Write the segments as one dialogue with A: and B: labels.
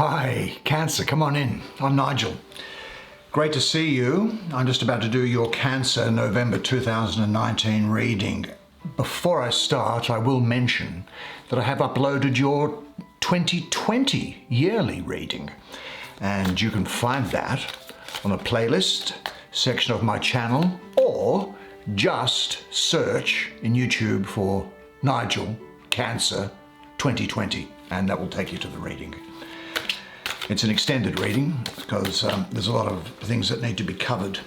A: Hi, Cancer, come on in. I'm Nigel. Great to see you. I'm just about to do your Cancer November 2019 reading. Before I start, I will mention that I have uploaded your 2020 yearly reading, and you can find that on a playlist section of my channel, or just search in YouTube for Nigel Cancer 2020, and that will take you to the reading. It's an extended reading because there's a lot of things that need to be covered.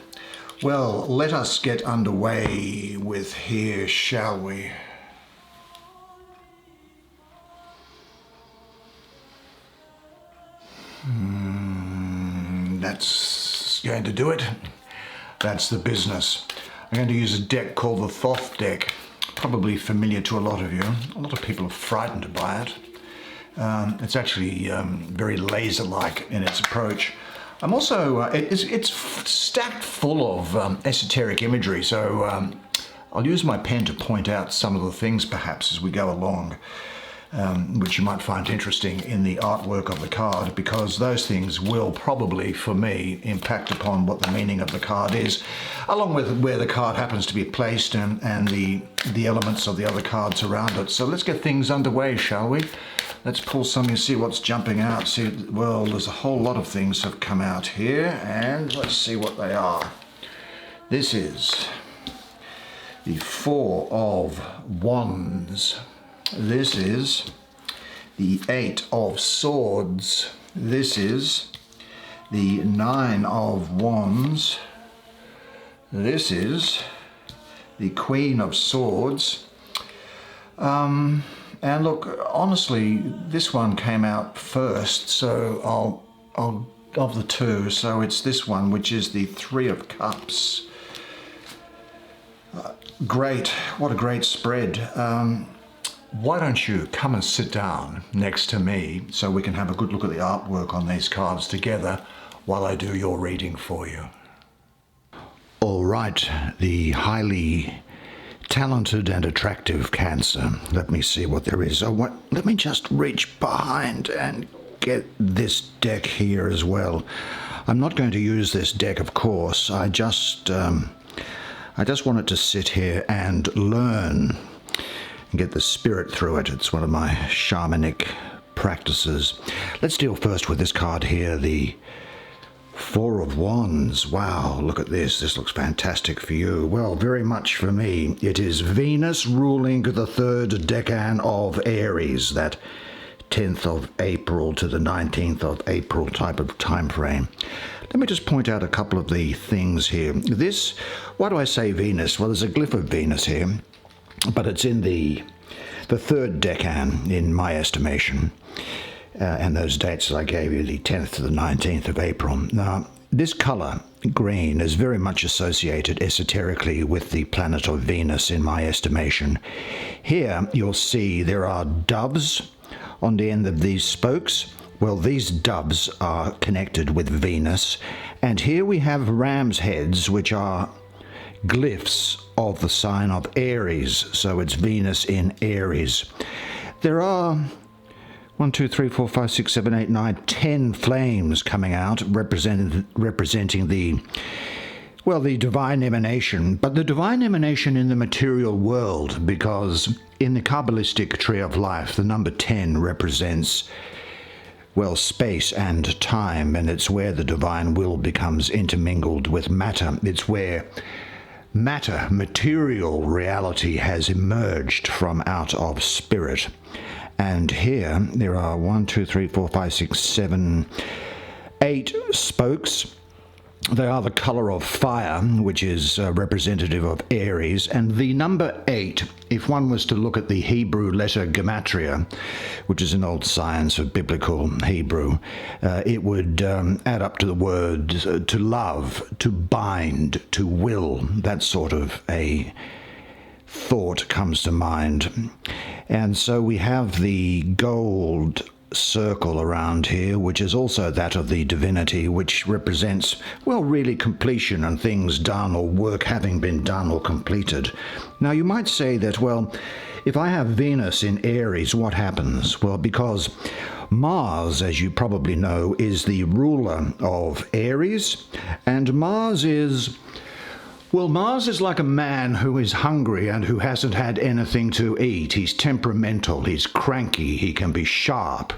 A: Well, let us get underway with here, shall we? That's going to do it. That's the business. I'm going to use a deck called the Thoth deck, probably familiar to a lot of you. A lot of people are frightened by it. It's actually very laser-like in its approach. I'm also, it's stacked full of esoteric imagery, so I'll use my pen to point out some of the things perhaps as we go along, which you might find interesting in the artwork of the card, because those things will probably, for me, impact upon what the meaning of the card is, along with where the card happens to be placed and the elements of the other cards around it. So let's get things underway, shall we? Let's pull some and see what's jumping out. See, well, there's a whole lot of things have come out here, and let's see what they are. This is the Four of Wands. This is the Eight of Swords. This is the Nine of Wands. This is the Queen of Swords. And look, honestly, this one came out first, so I'll of the two, so it's this one, which is the Three of Cups. Great, what a great spread. Why don't you come and sit down next to me so we can have a good look at the artwork on these cards together while I do your reading for you. All right, the highly talented and attractive Cancer. Let me see what there is. Let me just reach behind and get this deck here as well. I'm not going to use this deck, of course. I just wanted to sit here and learn and get the spirit through it. It's one of my shamanic practices. Let's deal first with this card here, the Four of Wands. Wow, look at this. This looks fantastic for you. Well, very much for me. It is Venus ruling the third decan of Aries, that 10th of April to the 19th of April type of time frame. Let me just point out a couple of the things here. This, why do I say Venus? Well, there's a glyph of Venus here, but it's in the third decan in my estimation. And those dates that I gave you, the 10th to the 19th of April. Now, this color, green, is very much associated esoterically with the planet of Venus in my estimation. Here, you'll see there are doves on the end of these spokes. Well, these doves are connected with Venus. And here we have ram's heads, which are glyphs of the sign of Aries. So it's Venus in Aries. There are 1, 2, 3, 4, 5, 6, 7, 8, 9, 10 flames coming out, representing the divine emanation, but the divine emanation in the material world, because in the Kabbalistic tree of life, the number 10 represents, well, space and time, and it's where the divine will becomes intermingled with matter. It's where matter, material reality has emerged from out of spirit. And here there are 1, 2, 3, 4, 5, 6, 7, 8 spokes. They are the color of fire, which is representative of Aries. And the number 8, if one was to look at the Hebrew letter gematria, which is an old science of biblical Hebrew, it would add up to the word to love, to bind, to will. That sort of a thought comes to mind. And so we have the gold circle around here, which is also that of the divinity, which represents, well, really completion and things done or work having been done or completed. Now, you might say that, well, if I have Venus in Aries, what happens? Well, because Mars, as you probably know, is the ruler of Aries, and Mars is like a man who is hungry and who hasn't had anything to eat. He's temperamental, he's cranky, he can be sharp,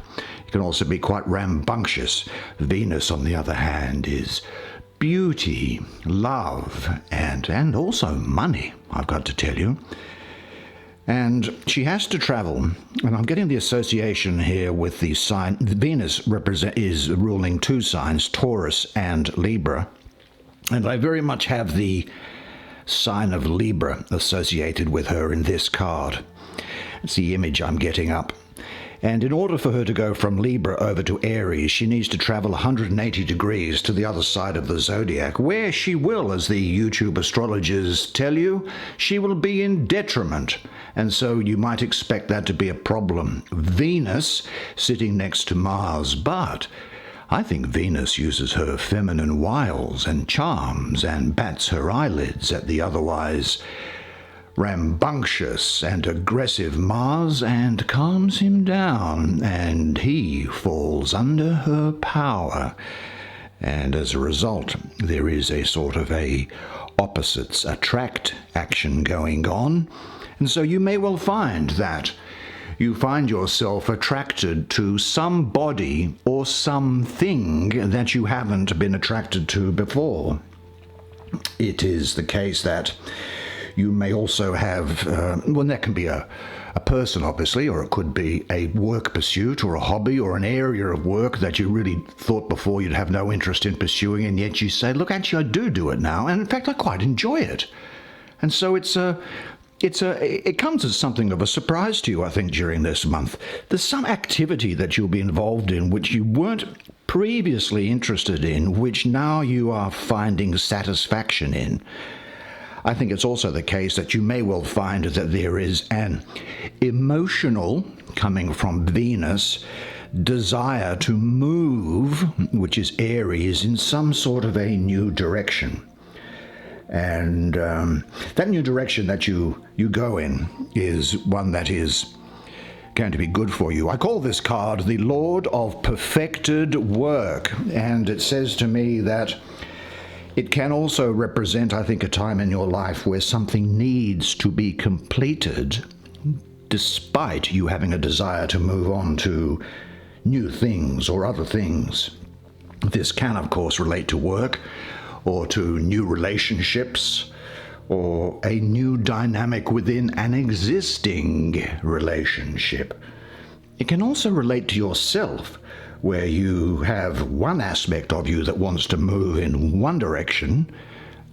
A: he can also be quite rambunctious. Venus, on the other hand, is beauty, love, and also money, I've got to tell you. And she has to travel, and I'm getting the association here with the sign. Venus is ruling two signs, Taurus and Libra, and I very much have the sign of Libra associated with her in this card. It's the image I'm getting up. And in order for her to go from Libra over to Aries, she needs to travel 180 degrees to the other side of the zodiac, where she will, as the YouTube astrologers tell you, she will be in detriment. And so you might expect that to be a problem. Venus sitting next to Mars, but I think Venus uses her feminine wiles and charms and bats her eyelids at the otherwise rambunctious and aggressive Mars and calms him down, and he falls under her power. And as a result, there is a sort of a opposites attract action going on. And so you may well find that you find yourself attracted to somebody or something that you haven't been attracted to before. It is the case that you may also have, that can be a person, obviously, or it could be a work pursuit or a hobby or an area of work that you really thought before you'd have no interest in pursuing, and yet you say, look, actually, I do it now, and in fact, I quite enjoy it. And so it comes as something of a surprise to you, I think, during this month. There's some activity that you'll be involved in which you weren't previously interested in, which now you are finding satisfaction in. I think it's also the case that you may well find that there is an emotional, coming from Venus, desire to move, which is Aries, in some sort of a new direction. And that new direction that you go in is one that is going to be good for you. I call this card the Lord of Perfected Work, and it says to me that it can also represent, I think, a time in your life where something needs to be completed despite you having a desire to move on to new things or other things. This can, of course, relate to work or to new relationships or a new dynamic within an existing relationship. It can also relate to yourself, where you have one aspect of you that wants to move in one direction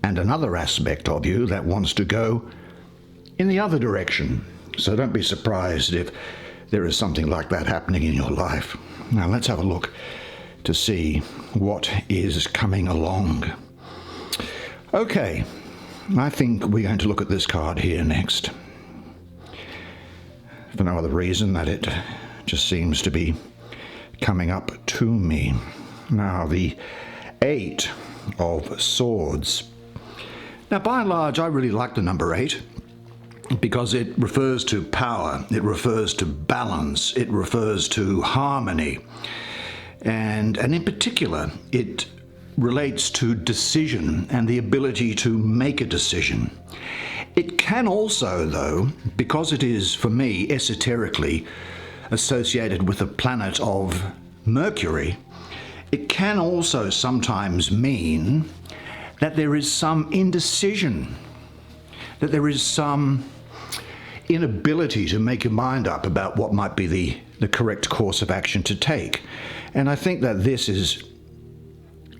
A: and another aspect of you that wants to go in the other direction. So don't be surprised if there is something like that happening in your life. Now let's have a look to see what is coming along. Okay, I think we're going to look at this card here next, for no other reason that it just seems to be coming up to me. Now, the Eight of Swords. Now, by and large, I really like the number 8 because it refers to power, it refers to balance, it refers to harmony, and in particular, it relates to decision and the ability to make a decision. It can also, though, because it is, for me, esoterically associated with the planet of Mercury, it can also sometimes mean that there is some indecision, that there is some inability to make your mind up about what might be the correct course of action to take. And I think that this is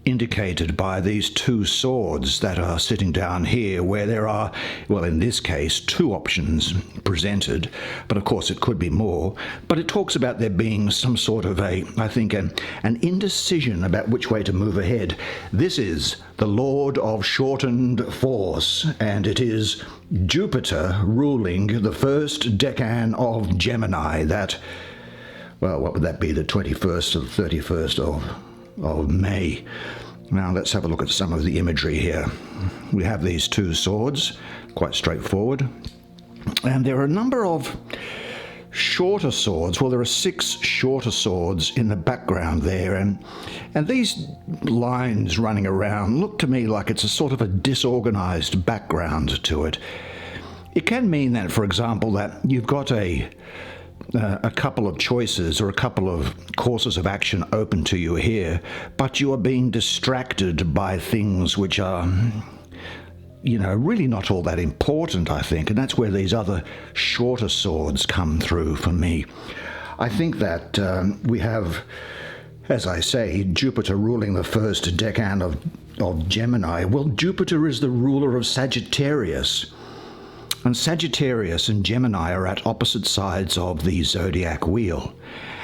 A: indicated by these two swords that are sitting down here, where there are, well, in this case, two options presented, but of course it could be more. But it talks about there being some sort of an indecision about which way to move ahead. This is the Lord of Shortened Force, and it is Jupiter ruling the first decan of Gemini, that, well, what would that be, the 21st to the 31st of May. Now let's have a look at some of the imagery here. We have these two swords, quite straightforward, and there are a number of shorter swords. Well, there are 6 shorter swords in the background there, and these lines running around look to me like it's a sort of a disorganized background to it. It can mean that, for example, that you've got a couple of choices or a couple of courses of action open to you here, but you are being distracted by things which are, really not all that important, I think, and that's where these other shorter swords come through for me. I think that we have, as I say, Jupiter ruling the first decan of Gemini. Well, Jupiter is the ruler of Sagittarius. And Sagittarius and Gemini are at opposite sides of the zodiac wheel.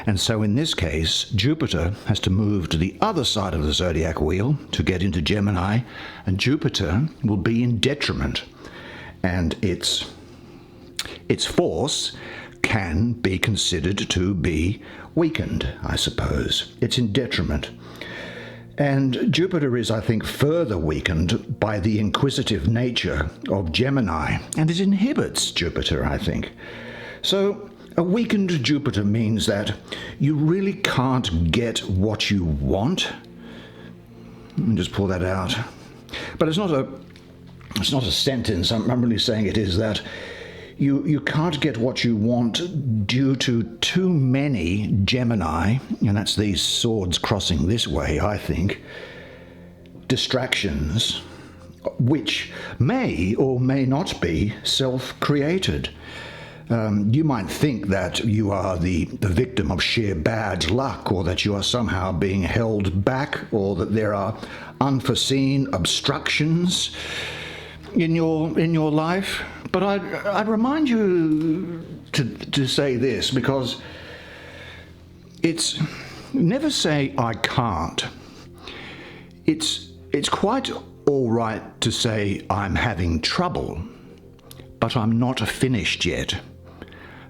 A: And so in this case, Jupiter has to move to the other side of the zodiac wheel to get into Gemini, and Jupiter will be in detriment. And its force can be considered to be weakened, I suppose. It's in detriment. And Jupiter is, I think, further weakened by the inquisitive nature of Gemini, and it inhibits Jupiter, I think. So a weakened Jupiter means that you really can't get what you want. Let me just pull that out. But it's not a sentence. I'm really saying it is that you can't get what you want due to too many Gemini, and that's these swords crossing this way, I think, distractions, which may or may not be self-created. You might think that you are the victim of sheer bad luck, or that you are somehow being held back, or that there are unforeseen obstructions in your life. But I'd remind you to say this, because it's never say I can't. It's quite all right to say I'm having trouble, but I'm not finished yet.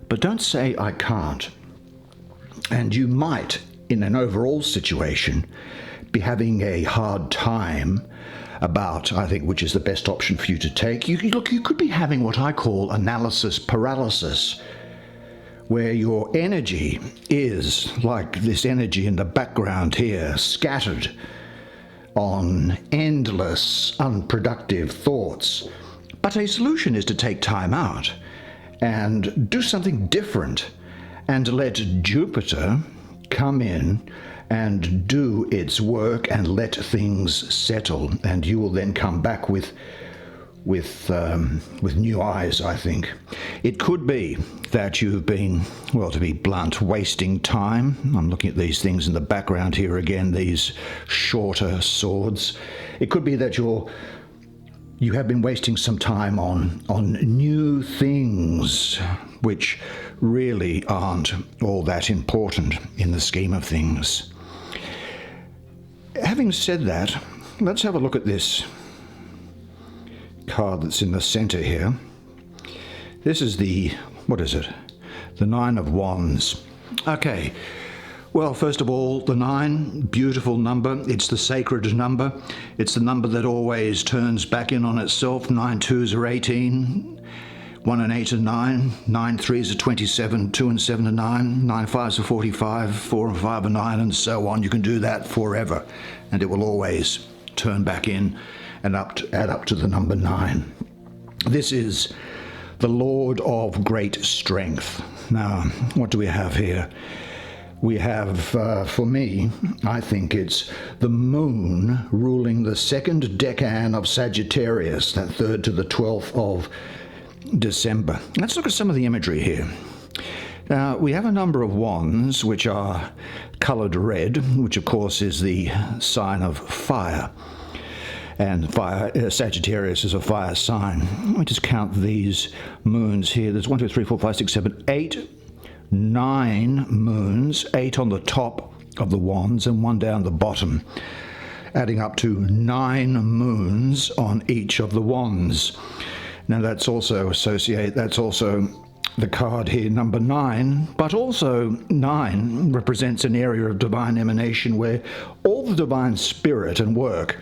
A: But don't say I can't. And you might, in an overall situation, be having a hard time about, I think, which is the best option for you to take. You could be having what I call analysis paralysis, where your energy is like this energy in the background here, scattered on endless, unproductive thoughts. But a solution is to take time out and do something different and let Jupiter come in and do its work and let things settle, and you will then come back with new eyes, I think. It could be that you've been, well, to be blunt, wasting time. I'm looking at these things in the background here again, these shorter swords. It could be that you have been wasting some time on new things which really aren't all that important in the scheme of things. Having said that, let's have a look at this card that's in the center here. This is the 9 of Wands. Okay, well, first of all, the 9, beautiful number. It's the sacred number. It's the number that always turns back in on itself. 9 2s are 18. 1 and 8 are 9, 9 3s are 27, 2 and 7 are 9, 9 5s are 45, 4 and 5 are 9, and so on. You can do that forever, and it will always turn back in and add up to the number 9. This is the Lord of great strength. Now, what do we have here? We have, for me, I think it's the moon ruling the second decan of Sagittarius, that 3rd to the 12th of December. Let's look at some of the imagery here. Now, we have a number of wands which are coloured red, which of course is the sign of fire. And fire, Sagittarius is a fire sign. Let me just count these moons here. There's 1, 2, 3, 4, 5, 6, 7, 8, 9 moons, 8 on the top of the wands and 1 down the bottom, adding up to 9 moons on each of the wands. Now that's also the card here, number 9, but also 9 represents an area of divine emanation where all the divine spirit and work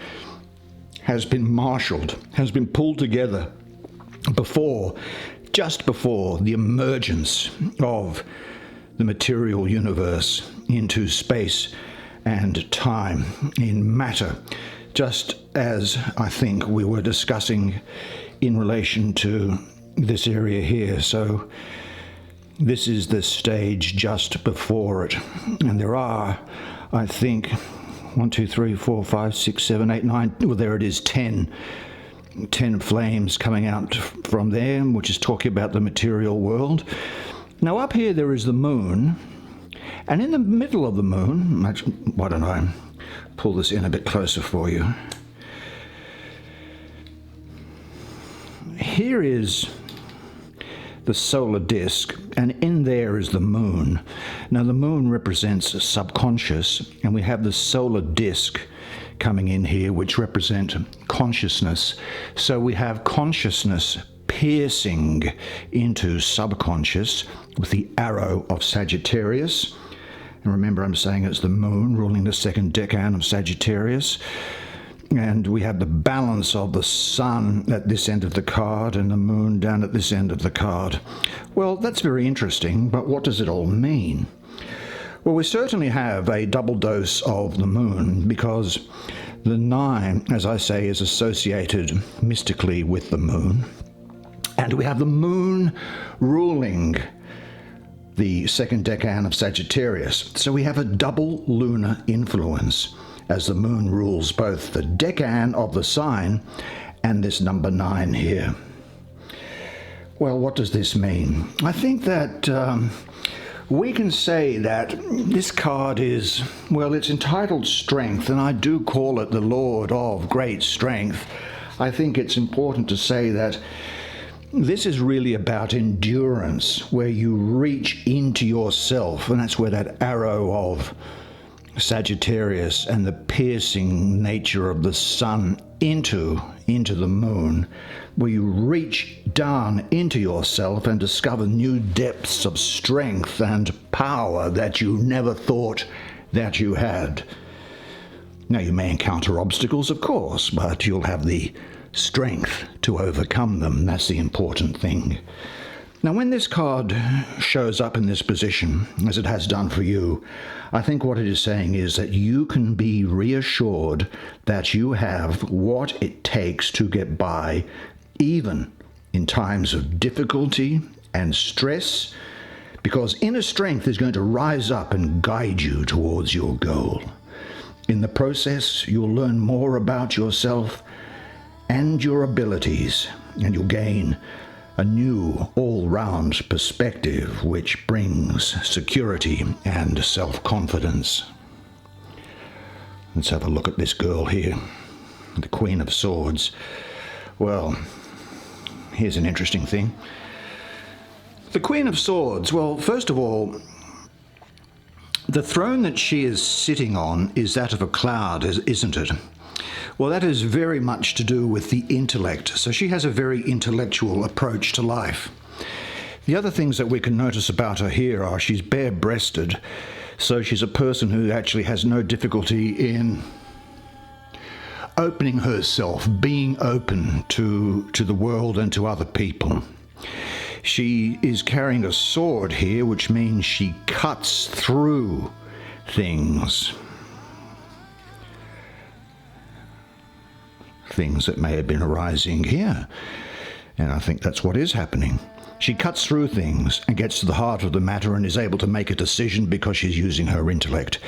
A: has been marshaled, has been pulled together before just before the emergence of the material universe into space and time in matter, just as I think we were discussing in relation to this area here. So this is the stage just before it, and there are, I think, 1, 2, 3, 4, 5, 6, 7, 8, 9, well, there it is, 10 flames coming out from there, which is talking about the material world. Now up here there is the moon, and in the middle of the moon, why don't I pull this in a bit closer for you? Here is the solar disk, and in there is the moon. Now the moon represents subconscious, and we have the solar disk coming in here, which represent consciousness. So we have consciousness piercing into subconscious with the arrow of Sagittarius. And remember, I'm saying it's the moon ruling the second decan of Sagittarius. And we have the balance of the sun at this end of the card and the moon down at this end of the card. Well, that's very interesting, but what does it all mean? Well, we certainly have a double dose of the moon, because the 9, as I say, is associated mystically with the moon. And we have the moon ruling the second decan of Sagittarius. So we have a double lunar influence, as the moon rules both the decan of the sign and this number 9 here. Well, what does this mean? I think that we can say that this card is, well, it's entitled Strength, and I do call it the Lord of Great Strength. I think it's important to say that this is really about endurance, where you reach into yourself, and that's where that arrow of Sagittarius and the piercing nature of the sun into the moon, where you reach down into yourself and discover new depths of strength and power that you never thought that you had. Now, you may encounter obstacles, of course, but you'll have the strength to overcome them. That's the important thing. Now, when this card shows up in this position, as it has done for you, I think what it is saying is that you can be reassured that you have what it takes to get by, even in times of difficulty and stress, because inner strength is going to rise up and guide you towards your goal. In the process, you'll learn more about yourself and your abilities, and you'll gain a new all-round perspective which brings security and self-confidence. Let's have a look at this girl here, the Queen of Swords. Well, here's an interesting thing. The Queen of Swords, well, first of all, the throne that she is sitting on is that of a cloud, isn't it? Well, that is very much to do with the intellect. So she has a very intellectual approach to life. The other things that we can notice about her here are she's bare-breasted. So she's a person who actually has no difficulty in opening herself, being open to the world and to other people. She is carrying a sword here, which means she cuts through things. Things that may have been arising here. And I think that's what is happening. She cuts through things and gets to the heart of the matter and is able to make a decision because she's using her intellect.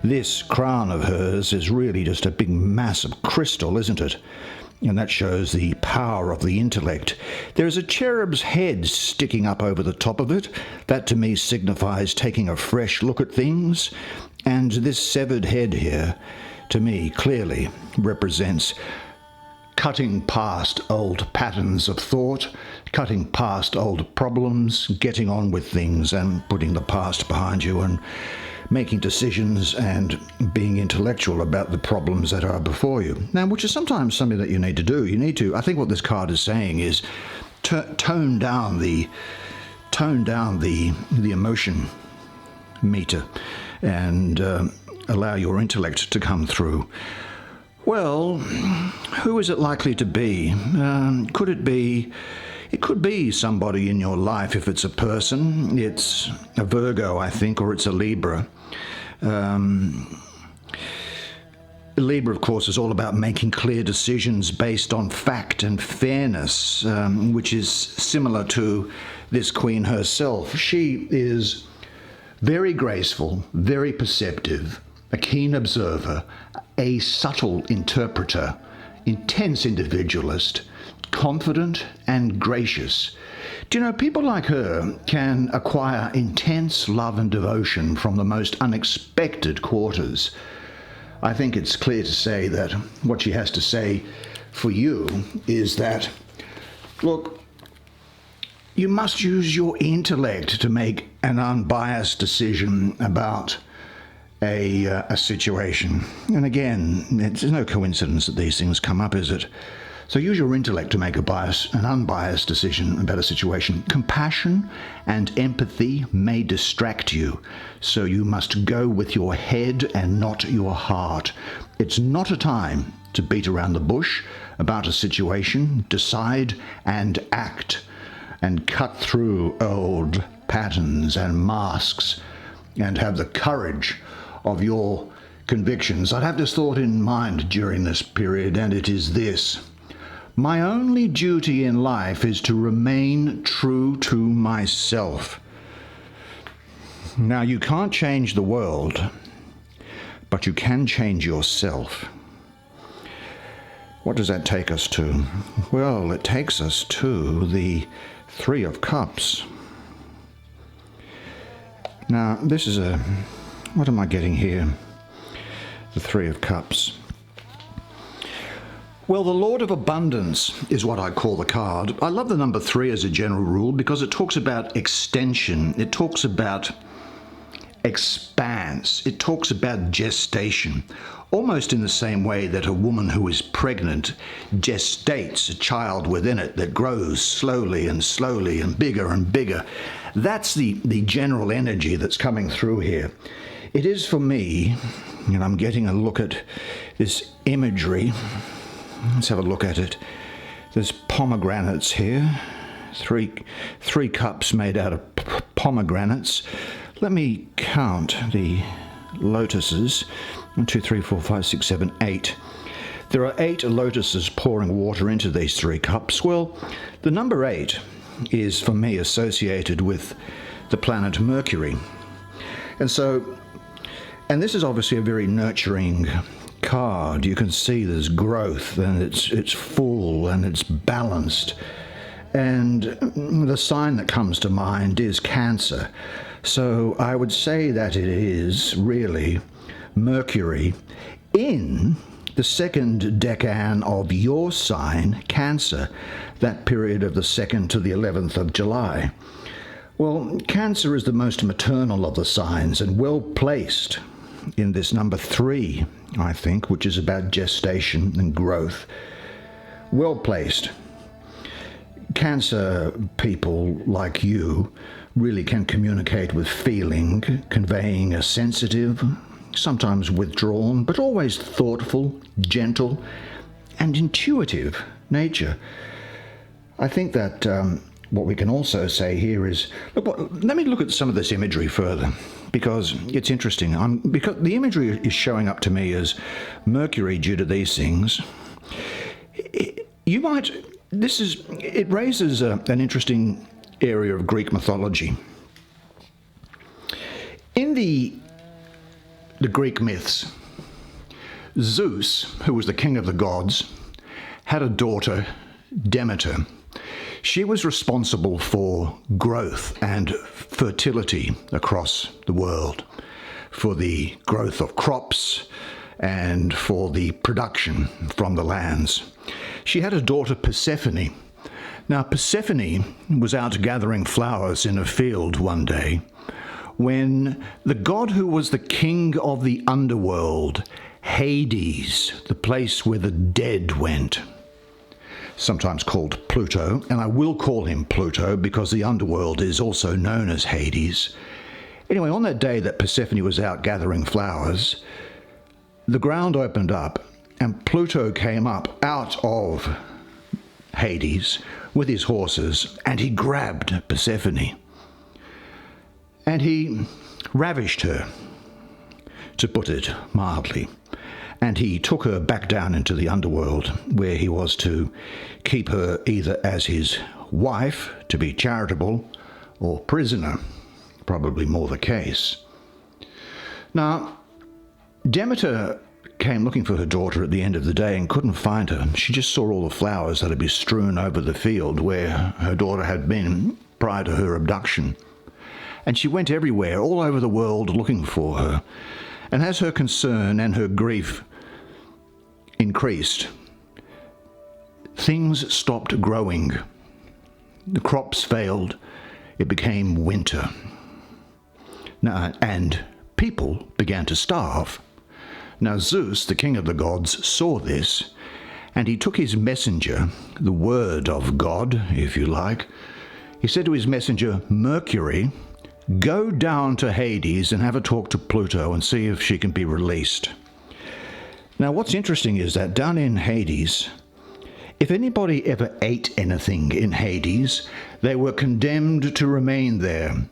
A: This crown of hers is really just a big mass of crystal, isn't it? And that shows the power of the intellect. There's a cherub's head sticking up over the top of it. That to me signifies taking a fresh look at things. And this severed head here, to me, clearly represents cutting past old patterns of thought, cutting past old problems, getting on with things and putting the past behind you and making decisions and being intellectual about the problems that are before you. Now, which is sometimes something that you need to do. You need to, I think what this card is saying is tone down the emotion meter and allow your intellect to come through. Well, who is it likely to be? Could it be It could be somebody in your life. If it's a person, it's a Virgo, I think, or it's a Libra. Libra, of course, is all about making clear decisions based on fact and fairness, which is similar to this queen herself. She is very graceful, very perceptive, a keen observer, a subtle interpreter, intense individualist, confident and gracious. Do you know, people like her can acquire intense love and devotion from the most unexpected quarters. I think it's clear to say that what she has to say for you is that, look, you must use your intellect to make an unbiased decision about a situation. And again, it's no coincidence that these things come up, is it? So use your intellect to make an unbiased decision about a situation. Compassion and empathy may distract you, so you must go with your head and not your heart. It's not a time to beat around the bush about a situation. Decide and act, and cut through old patterns and masks, and have the courage of your convictions. I'd have this thought in mind during this period, and it is this: my only duty in life is to remain true to myself. Now, you can't change the world, but you can change yourself. What does that take us to? Well, it takes us to the Three of Cups. Now, this is what am I getting here? The Three of Cups. Well, the Lord of Abundance is what I call the card. I love the number 3 as a general rule because it talks about extension. It talks about expanse. It talks about gestation, almost in the same way that a woman who is pregnant gestates a child within it that grows slowly and bigger and bigger. That's the general energy that's coming through here. It is for me, and I'm getting a look at this imagery. Let's have a look at it. There's pomegranates here. Three cups made out of pomegranates. Let me count the lotuses. 1, 2, 3, 4, 5, 6, 7, 8. There are 8 lotuses pouring water into these 3 cups. Well, the number 8 is, for me, associated with the planet Mercury. And this is obviously a very nurturing card. You can see there's growth, and it's full and it's balanced. And the sign that comes to mind is Cancer. So I would say that it is really Mercury in the second decan of your sign, Cancer, that period of the 2nd to the 11th of July. Well, Cancer is the most maternal of the signs and well placed in this number 3, I think, which is about gestation and growth. Well placed. Cancer people like you really can communicate with feeling, conveying a sensitive, sometimes withdrawn, but always thoughtful, gentle, and intuitive nature. I think that what we can also say here is, let me look at some of this imagery further, because it's interesting. Because the imagery is showing up to me as Mercury due to these things. It raises an interesting area of Greek mythology. In the Greek myths, Zeus, who was the king of the gods, had a daughter, Demeter. She was responsible for growth and fertility across the world, for the growth of crops and for the production from the lands. She had a daughter, Persephone. Now, Persephone was out gathering flowers in a field one day when the god who was the king of the underworld, Hades, the place where the dead went, sometimes called Pluto, and I will call him Pluto because the underworld is also known as Hades. Anyway, on that day that Persephone was out gathering flowers, the ground opened up and Pluto came up out of Hades with his horses, and he grabbed Persephone. And he ravished her, to put it mildly. And he took her back down into the underworld, where he was to keep her either as his wife, to be charitable, or prisoner, probably more the case. Now, Demeter came looking for her daughter at the end of the day and couldn't find her. She just saw all the flowers that had been strewn over the field where her daughter had been prior to her abduction. And she went everywhere, all over the world, looking for her. And as her concern and her grief increased, things stopped growing. The crops failed. It became winter. Now, and people began to starve. Now Zeus, the king of the gods, saw this, and he took his messenger, the word of God, if you like. He said to his messenger, Mercury, go down to Hades and have a talk to Pluto and see if she can be released. Now what's interesting is that down in Hades, if anybody ever ate anything in Hades, they were condemned to remain there.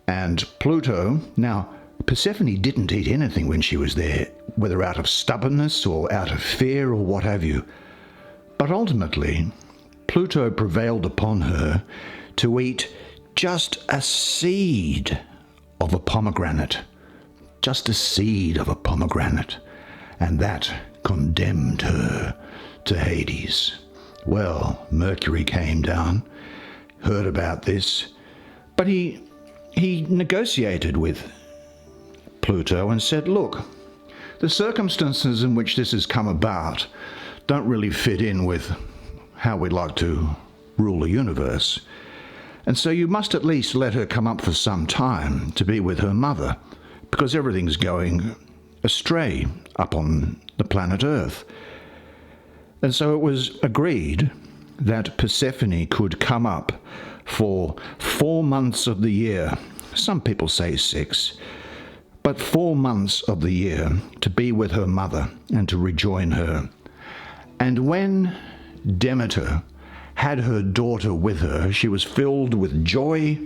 A: And Pluto, now Persephone didn't eat anything when she was there, whether out of stubbornness or out of fear or what have you. But ultimately, Pluto prevailed upon her to eat just a seed of a pomegranate. Just a seed of a pomegranate. And that condemned her to Hades. Well, Mercury came down, heard about this, but he negotiated with Pluto and said, look, the circumstances in which this has come about don't really fit in with how we'd like to rule the universe. And so you must at least let her come up for some time to be with her mother, because everything's going astray up on the planet Earth. And so it was agreed that Persephone could come up for 4 months of the year. Some people say 6. But 4 months of the year to be with her mother and to rejoin her. And when Demeter had her daughter with her, she was filled with joy,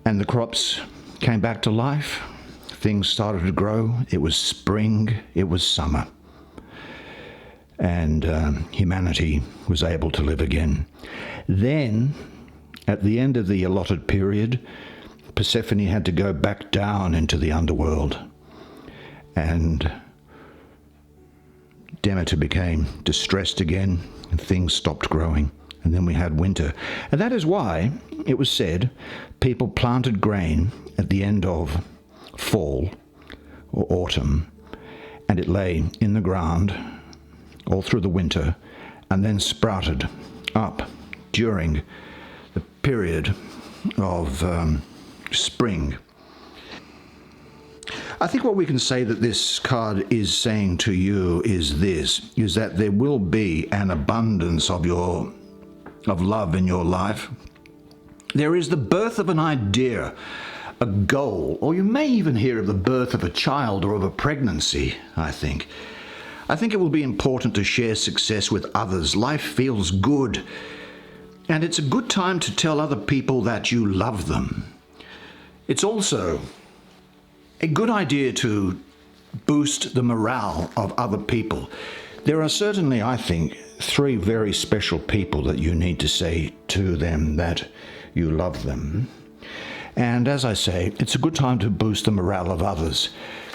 A: and the crops came back to life. Things started to grow. It was spring, it was summer. And humanity was able to live again. Then, at the end of the allotted period, Persephone had to go back down into the underworld, and Demeter became distressed again, and things stopped growing, and then we had winter. And that is why it was said people planted grain at the end of fall or autumn, and it lay in the ground all through the winter, and then sprouted up during the period of spring. I think what we can say that this card is saying to you is this, is that there will be an abundance of love in your life. There is the birth of an idea, a goal, or you may even hear of the birth of a child or of a pregnancy, I think. I think it will be important to share success with others. Life feels good, and it's a good time to tell other people that you love them. It's also a good idea to boost the morale of other people. There are certainly, I think, 3 very special people that you need to say to them that you love them. And as I say, it's a good time to boost the morale of others,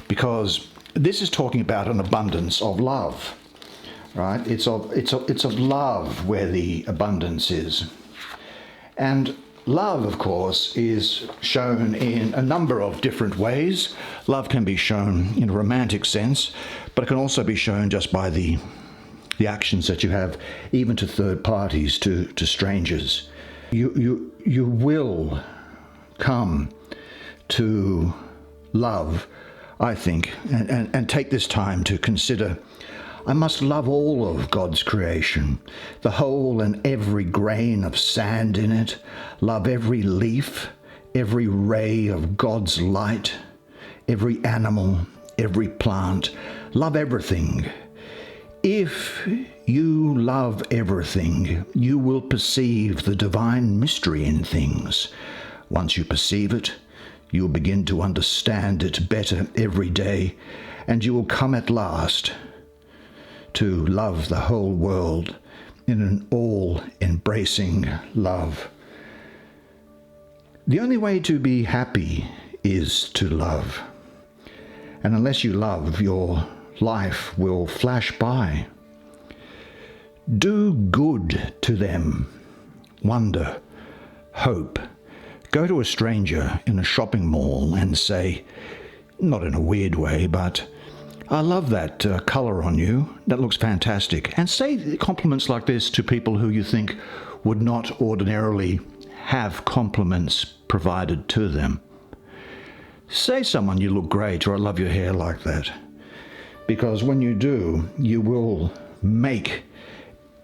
A: because this is talking about an abundance of love, right? It's of love where the abundance is. And love, of course, is shown in a number of different ways. Love can be shown in a romantic sense, but it can also be shown just by the actions that you have, even to third parties, to strangers. You will come to love, I think, and take this time to consider, I must love all of God's creation, the whole and every grain of sand in it, love every leaf, every ray of God's light, every animal, every plant, love everything. If you love everything, you will perceive the divine mystery in things. Once you perceive it, you'll begin to understand it better every day, and you will come at last to love the whole world in an all-embracing love. The only way to be happy is to love. And unless you love, your life will flash by. Do good to them. Wonder, hope. Go to a stranger in a shopping mall and say, not in a weird way, but I love that colour on you. That looks fantastic. And say compliments like this to people who you think would not ordinarily have compliments provided to them. Say someone, you look great, or I love your hair like that. Because when you do, you will make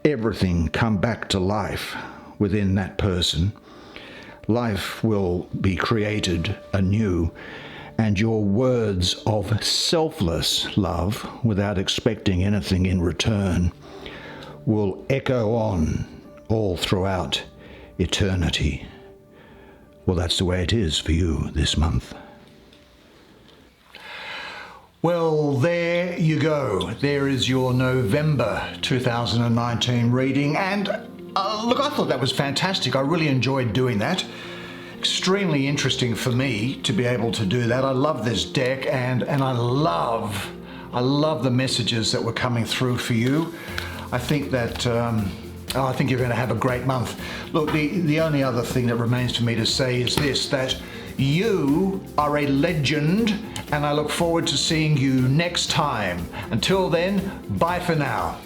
A: everything come back to life within that person. Life will be created anew, and your words of selfless love, without expecting anything in return, will echo on all throughout eternity. Well, that's the way it is for you this month. Well, there you go. There is your November 2019 reading. And look, I thought that was fantastic. I really enjoyed doing that. Extremely interesting for me to be able to do that. I love this deck, and I love the messages that were coming through for you. I think that I think you're going to have a great month. Look, the only other thing that remains for me to say is this, that you are a legend, and I look forward to seeing you next time. Until then, bye for now.